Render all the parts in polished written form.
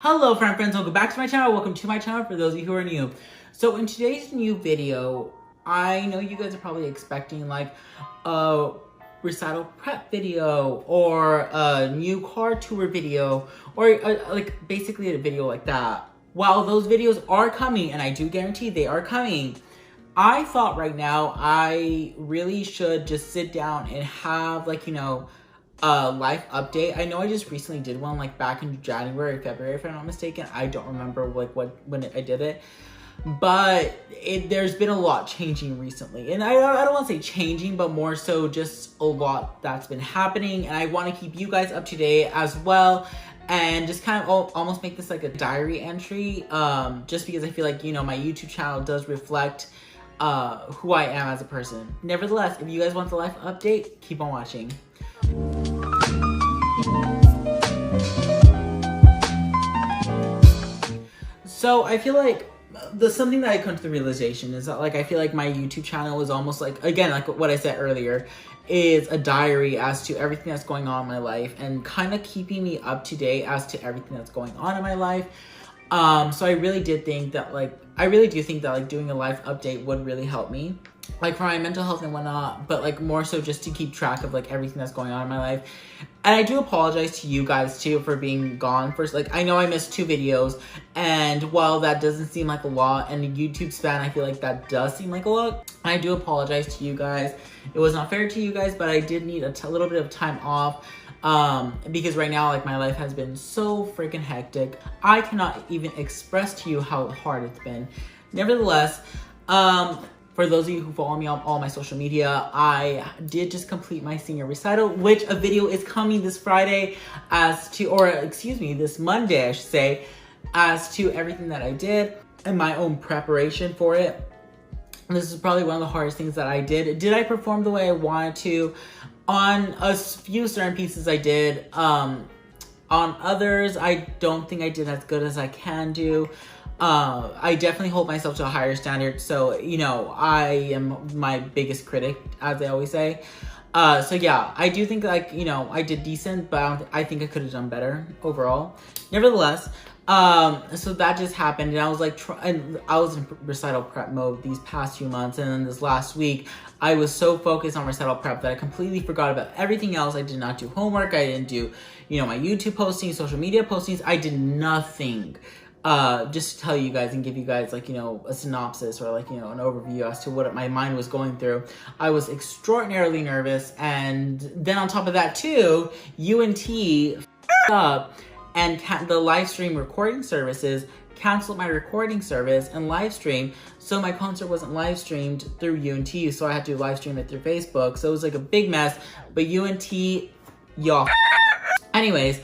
Hello friends, welcome back to my channel. Welcome to my channel for those of you who are new. So in today's new video, I know you guys are probably expecting like a recital prep video or a new car tour video or basically a video like that. While those videos are coming, and I do guarantee they are coming, I thought right now I really should just sit down and have life update. I know I just recently did one like back in January, February, if I'm not mistaken. I don't remember when I did it, but there's been a lot changing recently, and I don't want to say changing, but more so just a lot that's been happening, and I want to keep you guys up to date as well, and just kind of almost make this like a diary entry, just because I feel like my YouTube channel does reflect who I am as a person. Nevertheless, if you guys want the life update, keep on watching. So I feel like something that I come to the realization is that I feel like my YouTube channel is almost again, like what I said earlier, is a diary as to everything that's going on in my life and kind of keeping me up to date as to everything that's going on in my life. So I really do think that doing a life update would really help me, for my mental health and whatnot, but more so just to keep track of everything that's going on in my life. And I do apologize to you guys too for being gone first. I know I missed 2 videos, and while that doesn't seem like a lot, and the YouTube span, I feel like that does seem like a lot. I do apologize to you guys. It was not fair to you guys, but I did need a little bit of time off. Because right now, my life has been so freaking hectic. I cannot even express to you how hard it's been. Nevertheless, for those of you who follow me on all my social media, I did just complete my senior recital, which a video is coming this Friday this Monday, I should say, as to everything that I did and my own preparation for it. This is probably one of the hardest things that I did. Did I perform the way I wanted to? On a few certain pieces I did. On others, I don't think I did as good as I can do. I definitely hold myself to a higher standard. So, I am my biggest critic, as they always say. So yeah, I do think I did decent, but I think I could have done better overall. Nevertheless, so that just happened, and I was I was in recital prep mode these past few months, and then this last week, I was so focused on recital prep that I completely forgot about everything else. I did not do homework. I didn't do, my YouTube postings, social media postings. I did nothing. Just to tell you guys and give you guys a synopsis or an overview as to what my mind was going through. I was extraordinarily nervous, and then on top of that too, UNT up and the live stream recording services canceled my recording service and live stream, so my concert wasn't live streamed through UNT, so I had to live stream it through Facebook. So it was a big mess, but UNT, y'all. Anyways,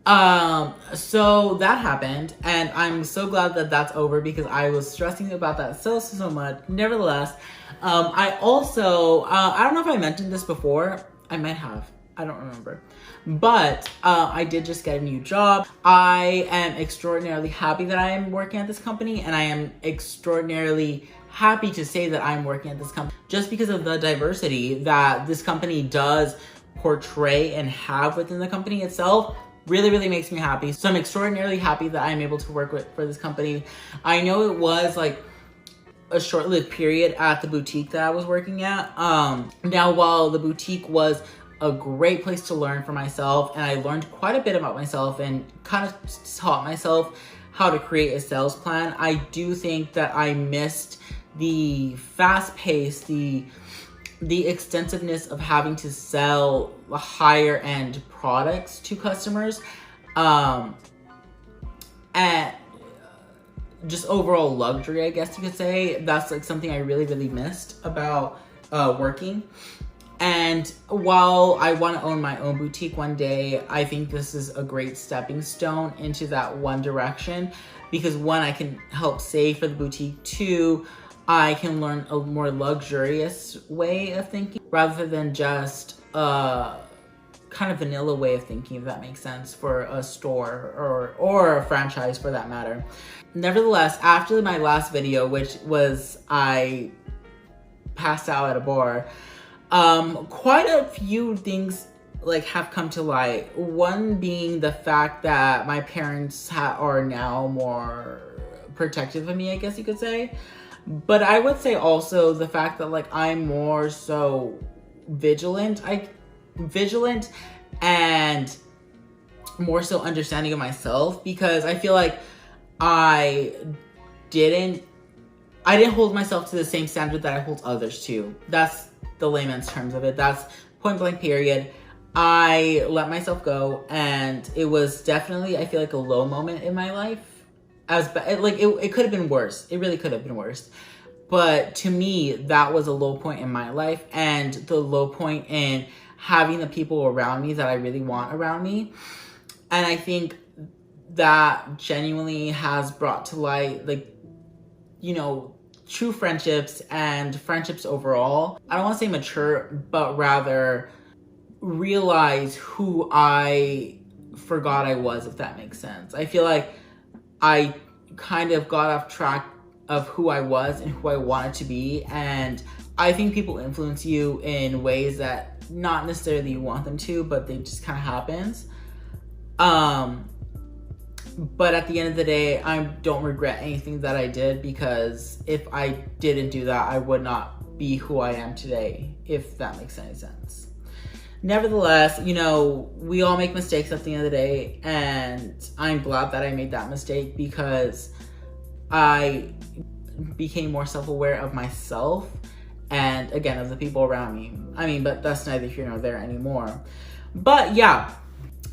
so that happened, and I'm so glad that that's over because I was stressing about that so much. Nevertheless, I also, I don't know if I mentioned this before. I might have. I don't remember. But I did just get a new job. I am extraordinarily happy that I am working at this company, and I am extraordinarily happy to say that I'm working at this company just because of the diversity that this company does portray and have within the company itself. Really makes me happy. So I'm extraordinarily happy that I'm able to work for this company. I know it was a short-lived period at the boutique that I was working at. Now, while the boutique was a great place to learn for myself, and I learned quite a bit about myself and kind of taught myself how to create a sales plan, I do think that I missed the fast pace, the extensiveness of having to sell higher end products to customers, and just overall luxury, I guess you could say. That's something I really missed about working. And while I want to own my own boutique one day, I think this is a great stepping stone into that one direction, because 1, I can help save for the boutique. 2, I can learn a more luxurious way of thinking rather than just a kind of vanilla way of thinking, if that makes sense, for a store or a franchise for that matter. Nevertheless, after my last video, which was I passed out at a bar, quite a few things like have come to light. One being the fact that my parents are now more protective of me, I guess you could say. But I would say also the fact that like I'm more so vigilant and more so understanding of myself, because I feel like I didn't hold myself to the same standard that I hold others to. That's the layman's terms of it. That's point blank period. I let myself go, and it was definitely, I feel like, a low moment in my life. It could have been worse. It really could have been worse. But to me, that was a low point in my life, and the low point in having the people around me that I really want around me. And I think that genuinely has brought to light, like, you know, true friendships and friendships overall. I don't want to say mature, but rather realize who I forgot I was, if that makes sense. I feel like I kind of got off track of who I was and who I wanted to be. And I think people influence you in ways that not necessarily you want them to, but they just kind of happens. But at the end of the day, I don't regret anything that I did, because if I didn't do that, I would not be who I am today, if that makes any sense. Nevertheless, you know, we all make mistakes at the end of the day, and I'm glad that I made that mistake, because I became more self-aware of myself and, again, of the people around me. I mean, but that's neither here nor there anymore. But yeah.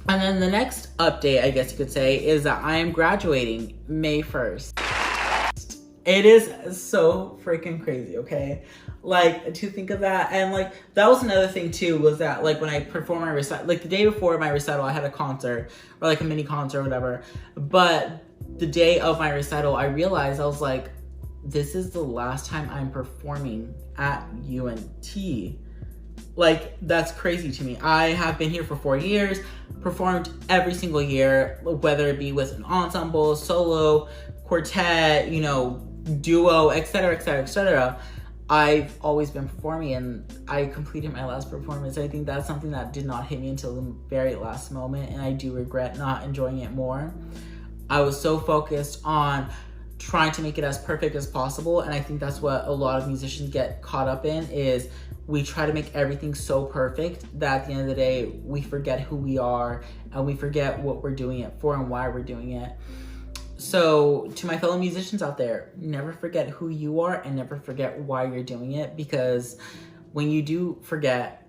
And then the next update, I guess you could say, is that I am graduating May 1st. It is so freaking crazy, okay? Like, to think of that. And like, that was another thing too, was that like when I performed my recital, like the day before my recital, I had a concert, or like a mini concert or whatever. But the day of my recital, I realized, I was like, this is the last time I'm performing at UNT. Like, that's crazy to me. I have been here for 4 years, performed every single year, whether it be with an ensemble, solo, quartet, you know, duo, etc., etc., etc. I've always been performing, and I completed my last performance. I think that's something that did not hit me until the very last moment, and I do regret not enjoying it more. I was so focused on trying to make it as perfect as possible, and I think that's what a lot of musicians get caught up in, is we try to make everything so perfect that at the end of the day, we forget who we are, and we forget what we're doing it for and why we're doing it. So to my fellow musicians out there, never forget who you are, and never forget why you're doing it, because when you do forget,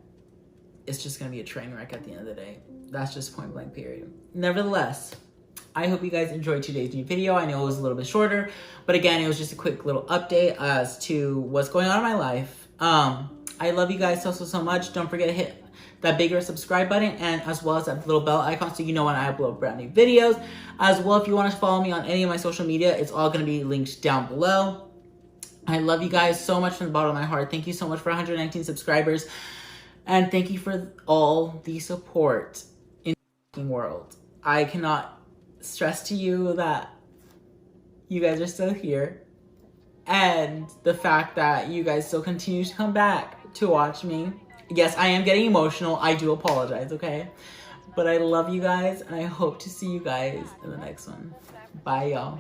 it's just gonna be a train wreck at the end of the day. That's just point blank period. Nevertheless, I hope you guys enjoyed today's new video. I know it was a little bit shorter, but again, it was just a quick little update as to what's going on in my life. I love you guys so much. Don't forget to hit that bigger subscribe button, and as well as that little bell icon so you know when I upload brand new videos. As well, if you want to follow me on any of my social media, it's all going to be linked down below. I love you guys so much from the bottom of my heart. Thank you so much for 119 subscribers, and thank you for all the support in the world. I cannot stress to you that you guys are still here, and the fact that you guys still continue to come back to watch me. Yes, I am getting emotional. I do apologize, okay? But I love you guys, and I hope to see you guys in the next one. Bye, y'all.